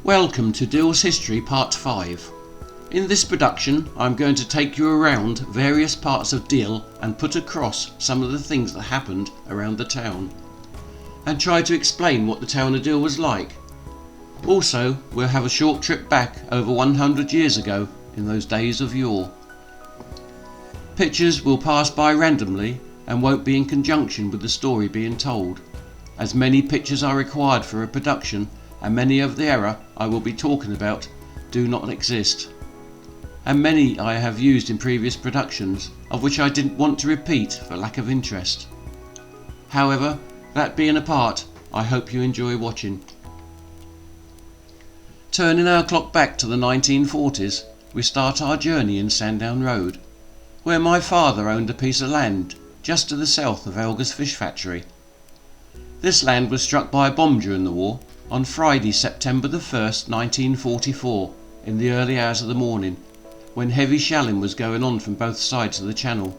Welcome to Deal's History Part 5. In this production I'm going to take you around various parts of Deal and put across some of the things that happened around the town, and try to explain what the town of Deal was like. Also, we'll have a short trip back over 100 years ago in those days of yore. Pictures will pass by randomly and won't be in conjunction with the story being told, as many pictures are required for a production and many of the era I will be talking about do not exist, and many I have used in previous productions, of which I didn't want to repeat for lack of interest. However, that being apart, I hope you enjoy watching. Turning our clock back to the 1940s, we start our journey in Sandown Road, where my father owned a piece of land just to the south of Elga's fish factory. This land was struck by a bomb during the war on Friday, September the 1st, 1944, in the early hours of the morning, when heavy shelling was going on from both sides of the channel.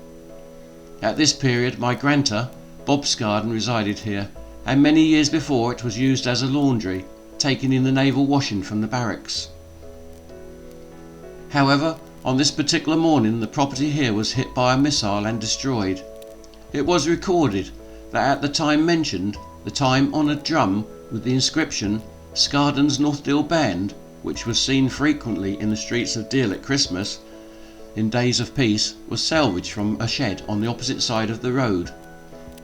At this period my grantor, Bob Skardon, resided here, and many years before it was used as a laundry, taking in the naval washing from the barracks. However, on this particular morning the property here was hit by a missile and destroyed. It was recorded that at the time mentioned, the time on a drum with the inscription Skardon's North Deal Band, which was seen frequently in the streets of Deal at Christmas in days of peace, was salvaged from a shed on the opposite side of the road.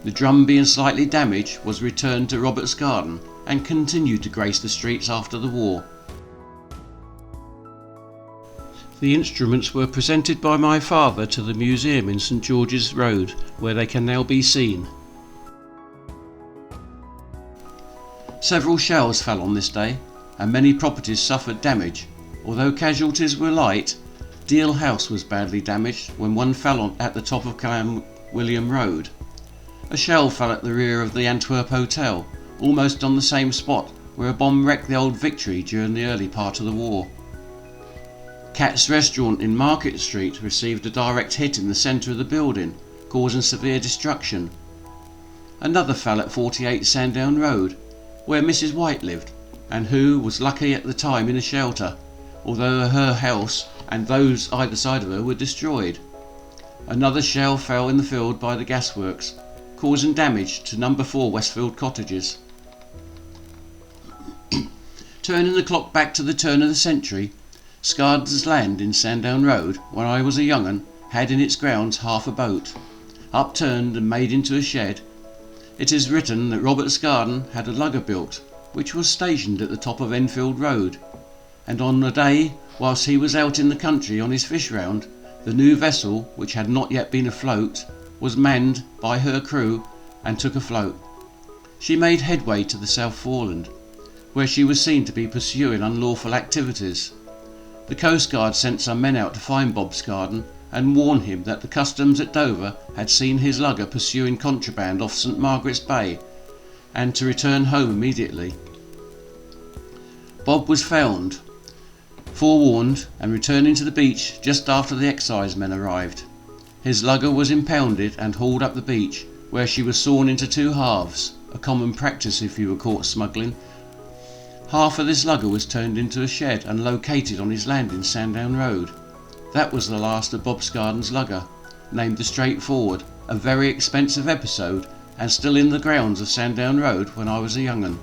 The drum, being slightly damaged, was returned to Robert Skardon and continued to grace the streets after the war. The instruments were presented by my father to the museum in St George's Road, where they can now be seen. Several shells fell on this day, and many properties suffered damage. Although casualties were light, Deal House was badly damaged when one fell at the top of Clan William Road. A shell fell at the rear of the Antwerp Hotel, almost on the same spot where a bomb wrecked the Old Victory during the early part of the war. Cat's Restaurant in Market Street received a direct hit in the centre of the building, causing severe destruction. Another fell at 48 Sandown Road, where Mrs. White lived, and who was lucky at the time in a shelter, although her house and those either side of her were destroyed. Another shell fell in the field by the gasworks, causing damage to number 4 Westfield cottages. Turning the clock back to the turn of the century, Skardon's land in Sandown Road, when I was a young un, had in its grounds half a boat, upturned and made into a shed. It is written that Robert Skardon had a lugger built, which was stationed at the top of Enfield Road, and on a day whilst he was out in the country on his fish round, the new vessel, which had not yet been afloat, was manned by her crew and took afloat. She made headway to the South Foreland, where she was seen to be pursuing unlawful activities. The Coast Guard sent some men out to find Bob Skardon and warn him that the customs at Dover had seen his lugger pursuing contraband off St Margaret's Bay, and to return home immediately. Bob was found, forewarned, and returning to the beach just after the excise men arrived. His lugger was impounded and hauled up the beach, where she was sawn into 2 halves, a common practice if you were caught smuggling. Half of this lugger was turned into a shed and located on his land in Sandown Road. That was the last of Bob Skardon's lugger, named the Straightforward, a very expensive episode, and still in the grounds of Sandown Road when I was a young un.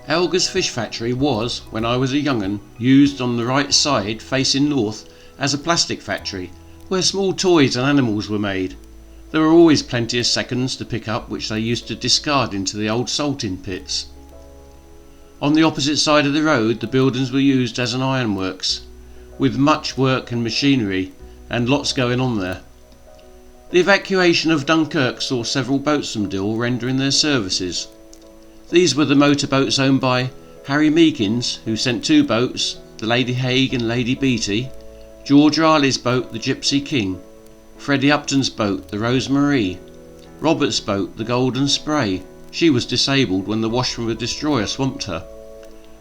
Elga's fish factory was, when I was a young un, used on the right side facing north as a plastic factory, where small toys and animals were made. There were always plenty of seconds to pick up, which they used to discard into the old salting pits. On the opposite side of the road the buildings were used as an ironworks, with much work and machinery and lots going on there. The evacuation of Dunkirk saw several boats from Deal rendering their services. These were the motorboats owned by Harry Meekins, who sent 2 boats, the Lady Hague and Lady Beatty, George Riley's boat, the Gypsy King, Freddie Upton's boat, the Rose Marie, Robert's boat, the Golden Spray. She was disabled when the wash from a destroyer swamped her.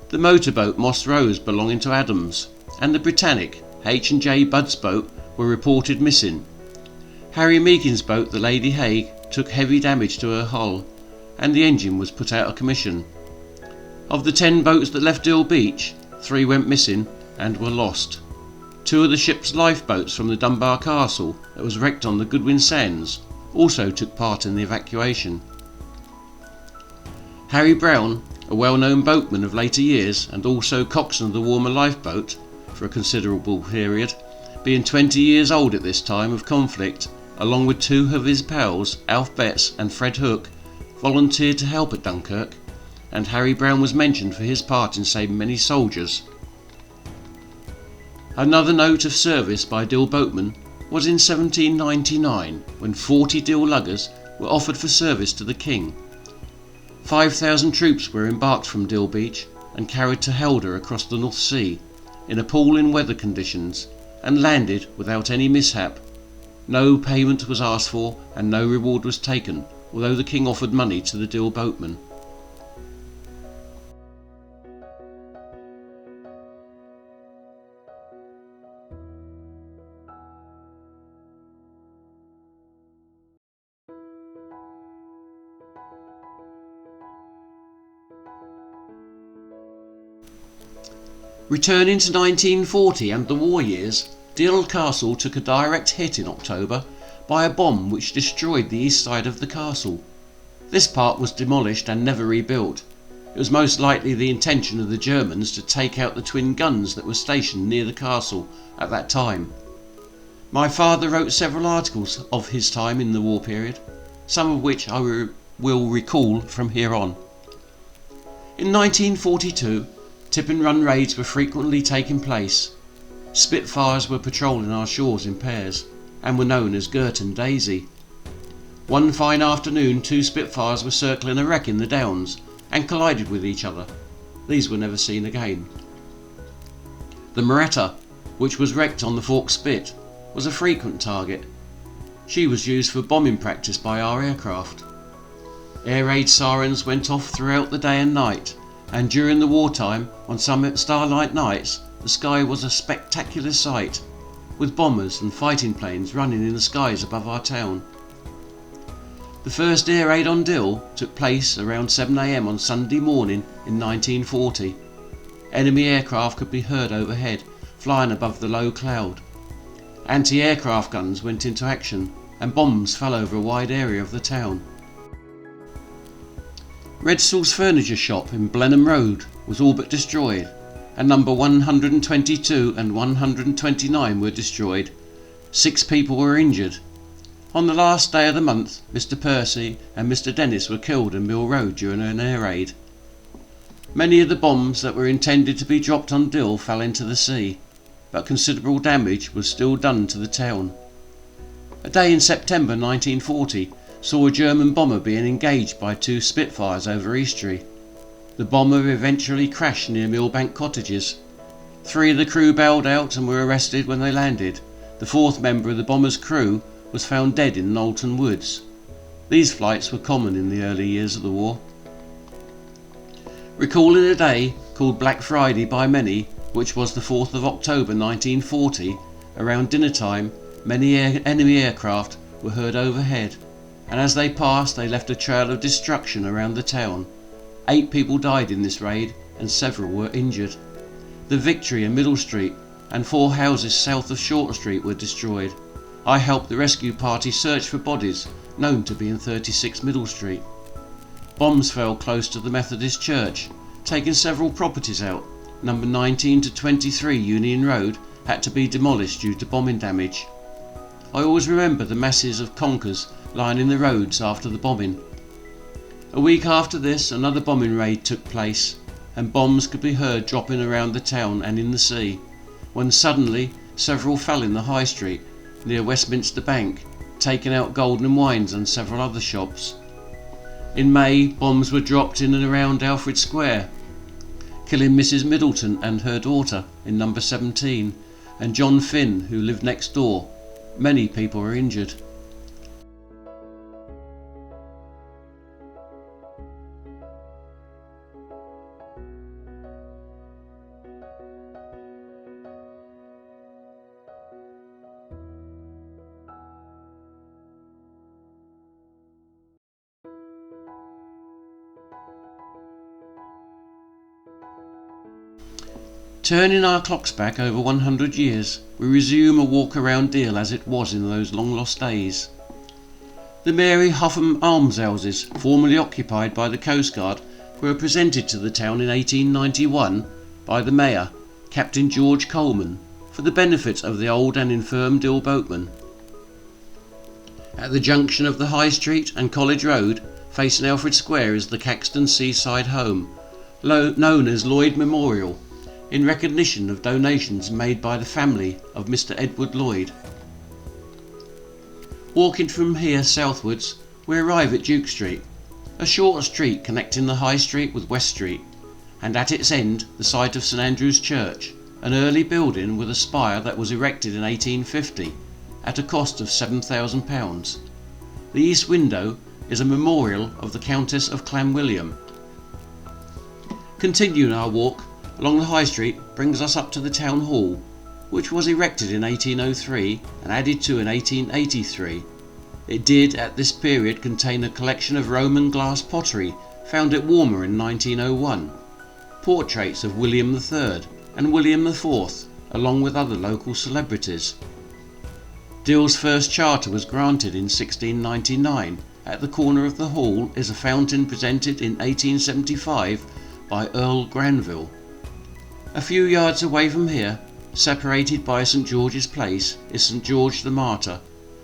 The motorboat Moss Rose belonging to Adams, and the Britannic, H&J Budd's boat, were reported missing. Harry Meakin's boat, the Lady Hague, took heavy damage to her hull, and the engine was put out of commission. Of the 10 boats that left Dill Beach, 3 went missing and were lost. 2 of the ship's lifeboats from the Dunbar Castle that was wrecked on the Goodwin Sands also took part in the evacuation. Harry Brown, a well-known boatman of later years and also coxswain of the Walmer lifeboat for a considerable period, being 20 years old at this time of conflict, along with 2 of his pals, Alf Betts and Fred Hook, volunteered to help at Dunkirk, and Harry Brown was mentioned for his part in saving many soldiers. Another note of service by Dill boatmen was in 1799, when 40 Dill luggers were offered for service to the King. 5,000 troops were embarked from Dill Beach and carried to Helder across the North Sea in appalling weather conditions, and landed without any mishap. No payment was asked for and no reward was taken, although the King offered money to the Dill boatmen. Returning to 1940 and the war years, Dill Castle took a direct hit in October by a bomb which destroyed the east side of the castle. This part was demolished and never rebuilt. It was most likely the intention of the Germans to take out the twin guns that were stationed near the castle at that time. My father wrote several articles of his time in the war period, some of which I will recall from here on. In 1942, tip and run raids were frequently taking place. Spitfires were patrolling our shores in pairs, and were known as Gert and Daisy. One fine afternoon 2 Spitfires were circling a wreck in the Downs, and collided with each other. These were never seen again. The Moretta, which was wrecked on the Fork Spit, was a frequent target. She was used for bombing practice by our aircraft. Air raid sirens went off throughout the day and night, and during the wartime, on some starlight nights, the sky was a spectacular sight, with bombers and fighting planes running in the skies above our town. The first air raid on Dill took place around 7 AM on Sunday morning in 1940. Enemy aircraft could be heard overhead, flying above the low cloud. Anti-aircraft guns went into action, and bombs fell over a wide area of the town. Redstall's furniture shop in Blenheim Road was all but destroyed, and number 122 and 129 were destroyed. 6 people were injured. On the last day of the month, Mr. Percy and Mr. Dennis were killed in Mill Road during an air raid. Many of the bombs that were intended to be dropped on Dill fell into the sea, but considerable damage was still done to the town. A day in September 1940 saw a German bomber being engaged by 2 Spitfires over Eastery. The bomber eventually crashed near Millbank Cottages. 3 of the crew bailed out and were arrested when they landed. The 4th member of the bomber's crew was found dead in Knowlton Woods. These flights were common in the early years of the war. Recalling a day called Black Friday by many, which was the 4th of October 1940, around dinner time, many enemy aircraft were heard overhead, and as they passed they left a trail of destruction around the town. 8 people died in this raid and several were injured. The Victory in Middle Street and 4 houses south of Short Street were destroyed. I helped the rescue party search for bodies known to be in 36 Middle Street. Bombs fell close to the Methodist Church, taking several properties out. Number 19 to 23 Union Road had to be demolished due to bombing damage. I always remember the masses of conkers lining the roads after the bombing. A week after this, another bombing raid took place, and bombs could be heard dropping around the town and in the sea, when suddenly several fell in the High Street near Westminster Bank, taking out Golden Wines and several other shops. In May, bombs were dropped in and around Alfred Square, killing Mrs. Middleton and her daughter in number 17, and John Finn, who lived next door. Many people were injured. Turning our clocks back over 100 years, we resume a walk around Deal as it was in those long lost days. The Mary Hotham almshouses, formerly occupied by the Coast Guard, were presented to the town in 1891 by the Mayor, Captain George Coleman, for the benefit of the old and infirm Deal boatmen. At the junction of the High Street and College Road, facing Alfred Square, is the Caxton Seaside Home, known as Lloyd Memorial, in recognition of donations made by the family of Mr. Edward Lloyd. Walking from here southwards, we arrive at Duke Street, a short street connecting the High Street with West Street, and at its end the site of St Andrew's Church, an early building with a spire that was erected in 1850 at a cost of £7,000. The east window is a memorial of the Countess of Clanwilliam. Continuing our walk along the High Street brings us up to the Town Hall, which was erected in 1803 and added to in 1883. It did at this period contain a collection of Roman glass pottery found at Walmer in 1901, portraits of William III and William IV, along with other local celebrities. Deal's first charter was granted in 1699. At the corner of the hall is a fountain presented in 1875 by Earl Granville. A few yards away from here, separated by St George's Place, is St George the Martyr,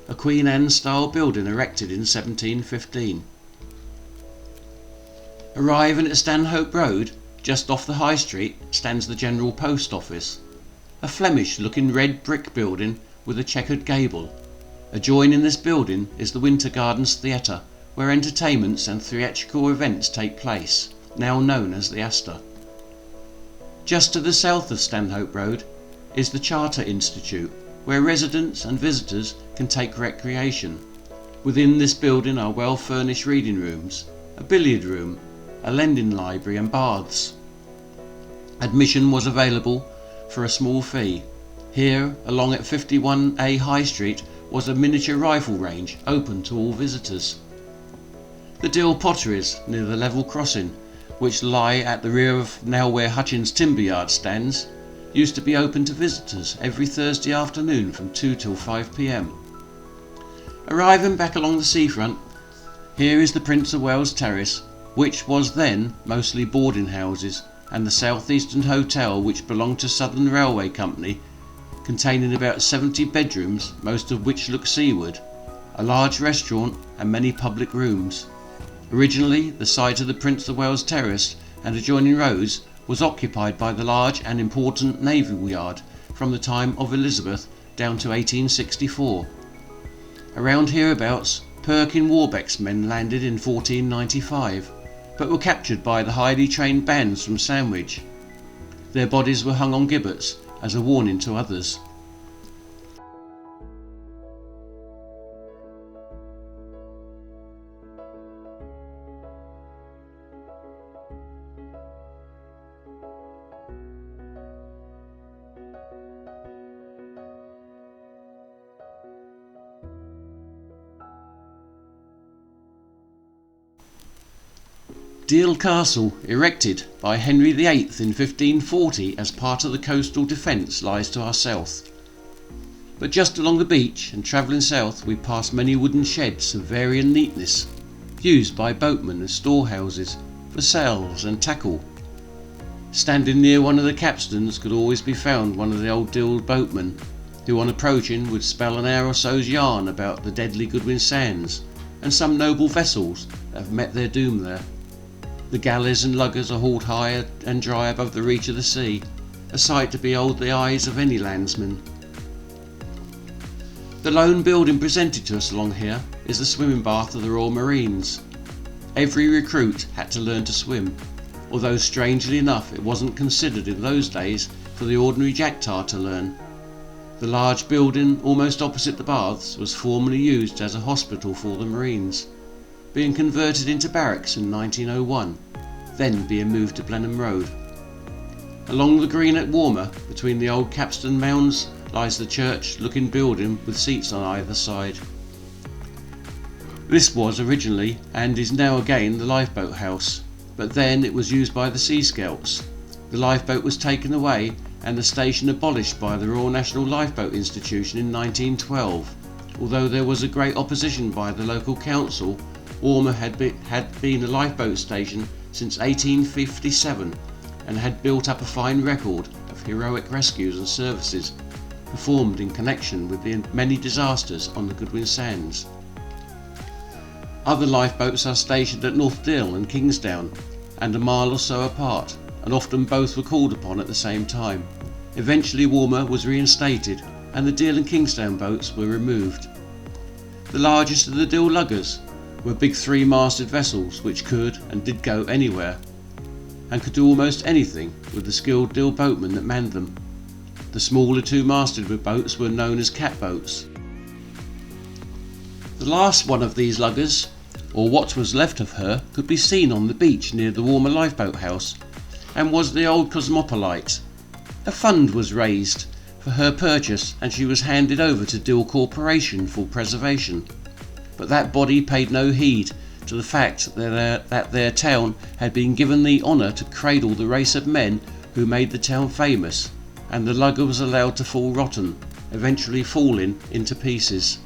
a Queen Anne style building erected in 1715. Arriving at Stanhope Road, just off the High Street, stands the General Post Office, a Flemish looking red brick building with a checkered gable. Adjoining this building is the Winter Gardens Theatre, where entertainments and theatrical events take place, now known as the Astor. Just to the south of Stanhope Road is the Charter Institute, where residents and visitors can take recreation. Within this building are well-furnished reading rooms, a billiard room, a lending library and baths. Admission was available for a small fee. Here, along at 51A High Street, was a miniature rifle range open to all visitors. The Deal Potteries, near the level crossing, which lie at the rear of now where Hutchins Timber Yard stands, used to be open to visitors every Thursday afternoon from 2 till 5 p.m. Arriving back along the seafront, here is the Prince of Wales Terrace, which was then mostly boarding houses, and the South Eastern Hotel, which belonged to Southern Railway Company, containing about 70 bedrooms, most of which look seaward, a large restaurant and many public rooms. Originally, the site of the Prince of Wales Terrace and adjoining roads was occupied by the large and important naval yard from the time of Elizabeth down to 1864. Around hereabouts, Perkin Warbeck's men landed in 1495, but were captured by the highly trained bands from Sandwich. Their bodies were hung on gibbets as a warning to others. Deal Castle, erected by Henry VIII in 1540 as part of the coastal defence, lies to our south. But just along the beach and travelling south we pass many wooden sheds of varying neatness, used by boatmen as storehouses for sails and tackle. Standing near one of the capstans could always be found one of the old Deal boatmen, who on approaching would spell an hour or so's yarn about the deadly Goodwin Sands and some noble vessels that have met their doom there. The galleys and luggers are hauled high and dry above the reach of the sea, a sight to behold the eyes of any landsman. The lone building presented to us along here is the swimming bath of the Royal Marines. Every recruit had to learn to swim, although strangely enough it wasn't considered in those days for the ordinary jack tar to learn. The large building almost opposite the baths was formerly used as a hospital for the Marines, being converted into barracks in 1901, then being moved to Blenheim Road. Along the green at Walmer, between the old capstan mounds, lies the church-looking building with seats on either side. This was originally, and is now again, the lifeboat house, but then it was used by the Sea Scouts. The lifeboat was taken away and the station abolished by the Royal National Lifeboat Institution in 1912. Although there was a great opposition by the local council, Walmer had been a lifeboat station since 1857 and had built up a fine record of heroic rescues and services performed in connection with the many disasters on the Goodwin Sands. Other lifeboats are stationed at North Deal and Kingsdown, and a mile or so apart, and often both were called upon at the same time. Eventually Walmer was reinstated and the Deal and Kingsdown boats were removed. The largest of the Deal luggers were big three-masted vessels which could and did go anywhere, and could do almost anything with the skilled Deal boatmen that manned them. The smaller two-masted boats were known as catboats. The last one of these luggers, or what was left of her, could be seen on the beach near the Walmer lifeboat house, and was the old Cosmopolite. A fund was raised for her purchase and she was handed over to Deal Corporation for preservation, but that body paid no heed to the fact that their town had been given the honour to cradle the race of men who made the town famous, and the lugger was allowed to fall rotten, eventually falling into pieces.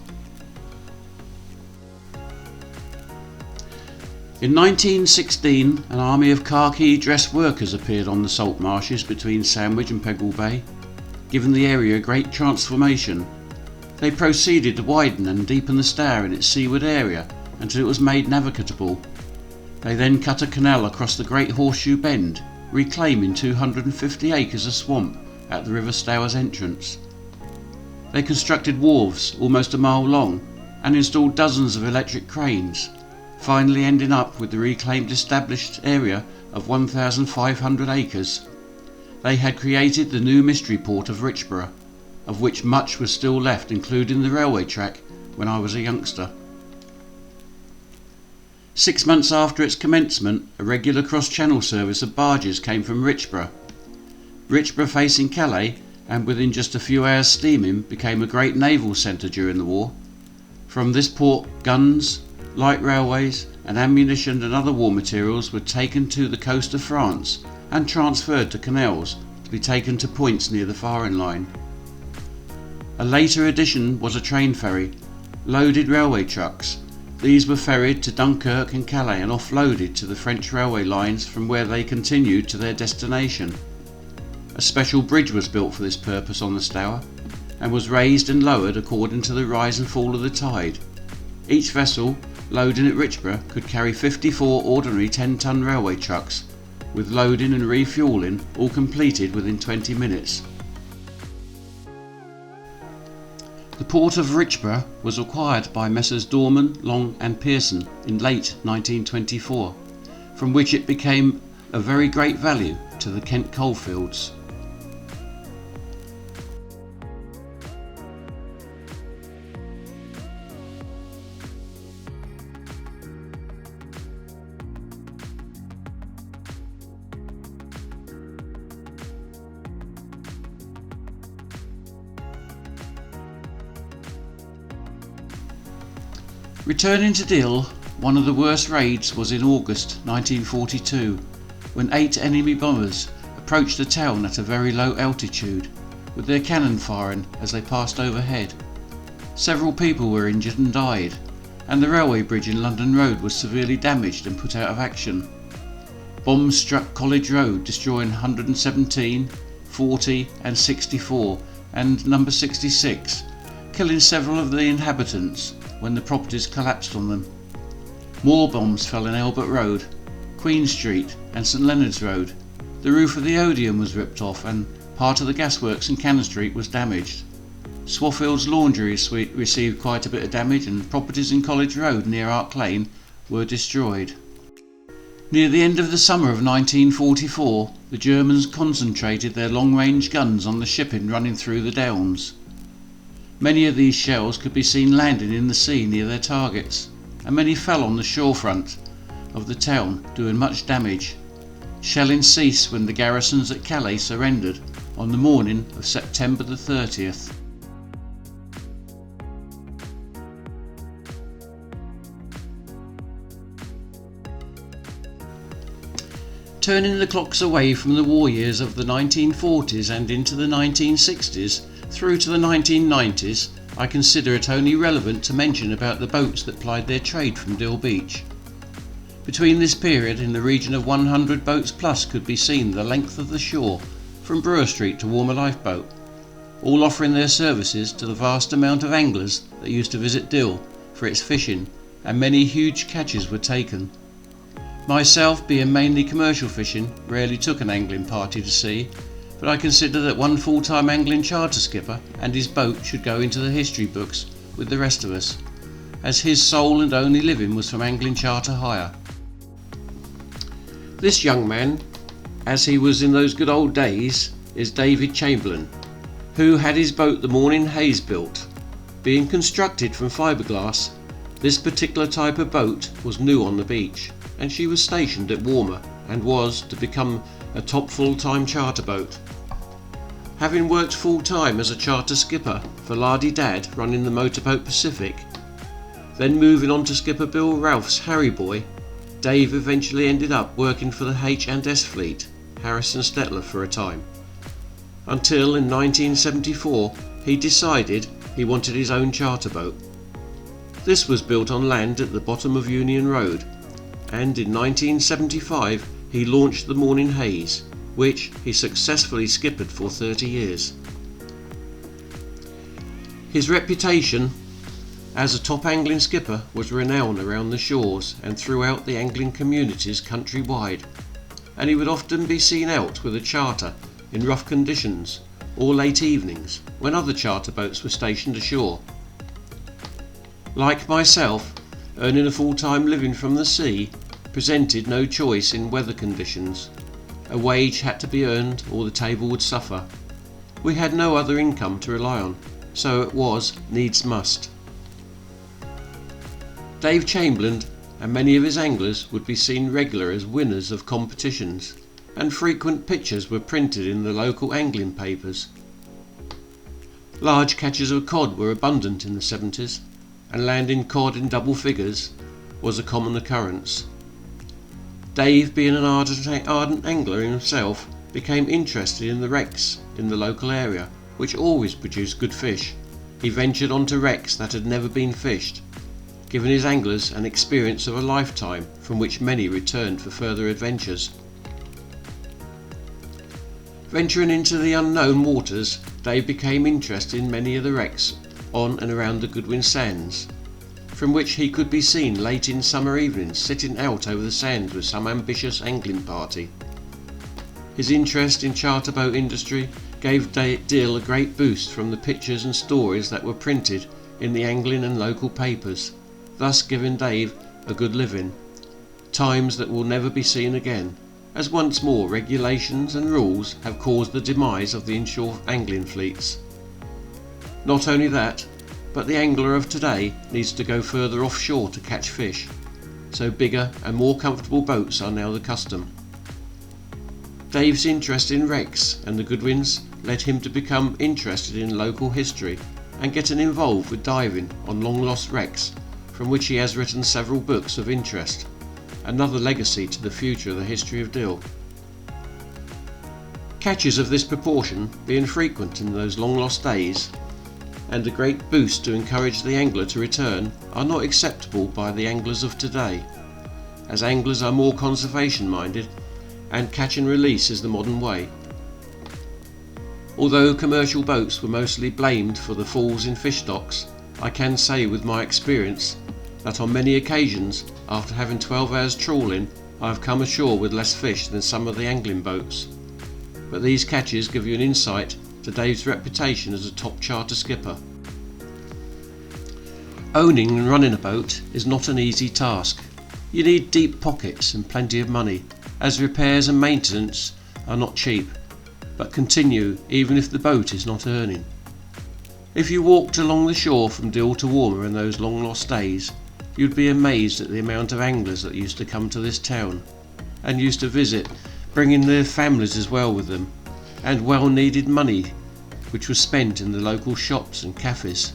In 1916, an army of khaki-dressed workers appeared on the salt marshes between Sandwich and Peggle Bay, giving the area a great transformation. They proceeded to widen and deepen the Stour in its seaward area until it was made navigable. They then cut a canal across the Great Horseshoe Bend, reclaiming 250 acres of swamp at the River Stour's entrance. They constructed wharves almost a mile long and installed dozens of electric cranes, finally ending up with the reclaimed established area of 1,500 acres. They had created the new mystery port of Richborough, of which much was still left, including the railway track, when I was a youngster. 6 months after its commencement, a regular cross-channel service of barges came from Richborough. Richborough, facing Calais, and within just a few hours steaming, became a great naval centre during the war. From this port, guns, light railways and ammunition and other war materials were taken to the coast of France and transferred to canals to be taken to points near the firing line. A later addition was a train ferry, loaded railway trucks. These were ferried to Dunkirk and Calais and offloaded to the French railway lines, from where they continued to their destination. A special bridge was built for this purpose on the Stour and was raised and lowered according to the rise and fall of the tide. Each vessel loading at Richborough could carry 54 ordinary 10-ton railway trucks, with loading and refuelling all completed within 20 minutes. The port of Richborough was acquired by Messrs Dorman, Long and Pearson in late 1924, from which it became of very great value to the Kent coalfields. Returning to Deal, one of the worst raids was in August 1942, when 8 enemy bombers approached the town at a very low altitude, with their cannon firing as they passed overhead. Several people were injured and died, and the railway bridge in London Road was severely damaged and put out of action. Bombs struck College Road, destroying 117, 40 and 64 and number 66, killing several of the inhabitants when the properties collapsed on them. More bombs fell in Albert Road, Queen Street and St Leonard's Road. The roof of the Odeon was ripped off and part of the gasworks in Cannon Street was damaged. Swafield's Laundry received quite a bit of damage, and properties in College Road near Ark Lane were destroyed. Near the end of the summer of 1944, the Germans concentrated their long-range guns on the shipping running through the Downs. Many of these shells could be seen landing in the sea near their targets, and many fell on the shorefront of the town, doing much damage. Shelling ceased when the garrisons at Calais surrendered on the morning of September the 30th. Turning the clocks away from the war years of the 1940s and into the 1960s through to the 1990s, I consider it only relevant to mention about the boats that plied their trade from Dill Beach. Between this period, in the region of 100 boats plus could be seen the length of the shore from Brewer Street to Walmer Lifeboat, all offering their services to the vast amount of anglers that used to visit Dill for its fishing, and many huge catches were taken. Myself, being mainly commercial fishing, rarely took an angling party to sea, but I consider that one full-time angling charter skipper and his boat should go into the history books with the rest of us, as his sole and only living was from angling charter hire. This young man, as he was in those good old days, is Dave Chamberlain, who had his boat the Morning Haze built. Being constructed from fiberglass, this particular type of boat was new on the beach, and she was stationed at Walmer and was to become a top full-time charter boat. Having worked full-time as a charter skipper for Lardy Dad running the Motorboat Pacific, then moving on to skipper Bill Ralph's Harry Boy, Dave eventually ended up working for the H&S fleet, Harrison Stettler, for a time, until in 1974 he decided he wanted his own charter boat. This was built on land at the bottom of Union Road, and in 1975 he launched the Morning Haze, which he successfully skippered for 30 years. His reputation as a top angling skipper was renowned around the shores and throughout the angling communities countrywide, and he would often be seen out with a charter in rough conditions or late evenings when other charter boats were stationed ashore. Like myself, earning a full-time living from the sea presented no choice in weather conditions. A wage had to be earned or the table would suffer. We had no other income to rely on, so it was needs must. Dave Chamberlain and many of his anglers would be seen regular as winners of competitions, and frequent pictures were printed in the local angling papers. Large catches of cod were abundant in the 70s, and landing cod in double figures was a common occurrence. Dave, being an ardent angler himself, became interested in the wrecks in the local area, which always produced good fish. He ventured onto wrecks that had never been fished, giving his anglers an experience of a lifetime from which many returned for further adventures. Venturing into the unknown waters, Dave became interested in many of the wrecks on and around the Goodwin Sands, from which he could be seen late in summer evenings sitting out over the sands with some ambitious angling party. His interest in charter boat industry gave Dill a great boost from the pictures and stories that were printed in the angling and local papers, thus giving Dave a good living, times that will never be seen again, as once more regulations and rules have caused the demise of the inshore angling fleets. Not only that, but the angler of today needs to go further offshore to catch fish, so bigger and more comfortable boats are now the custom. Dave's interest in wrecks and the Goodwins led him to become interested in local history and getting involved with diving on long lost wrecks, from which he has written several books of interest, another legacy to the future of the history of Dill. Catches of this proportion being frequent in those long lost days, and a great boost to encourage the angler to return, are not acceptable by the anglers of today, as anglers are more conservation minded and catch and release is the modern way. Although commercial boats were mostly blamed for the falls in fish stocks, I can say with my experience that on many occasions, after having 12 hours trawling, I have come ashore with less fish than some of the angling boats. But these catches give you an insight to Dave's reputation as a top charter skipper. Owning and running a boat is not an easy task. You need deep pockets and plenty of money, as repairs and maintenance are not cheap, but continue even if the boat is not earning. If you walked along the shore from Deal to Walmer in those long lost days, you'd be amazed at the amount of anglers that used to come to this town, and used to visit, bringing their families as well with them, and well needed money which was spent in the local shops and cafes.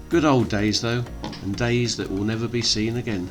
Good old days though, and days that will never be seen again.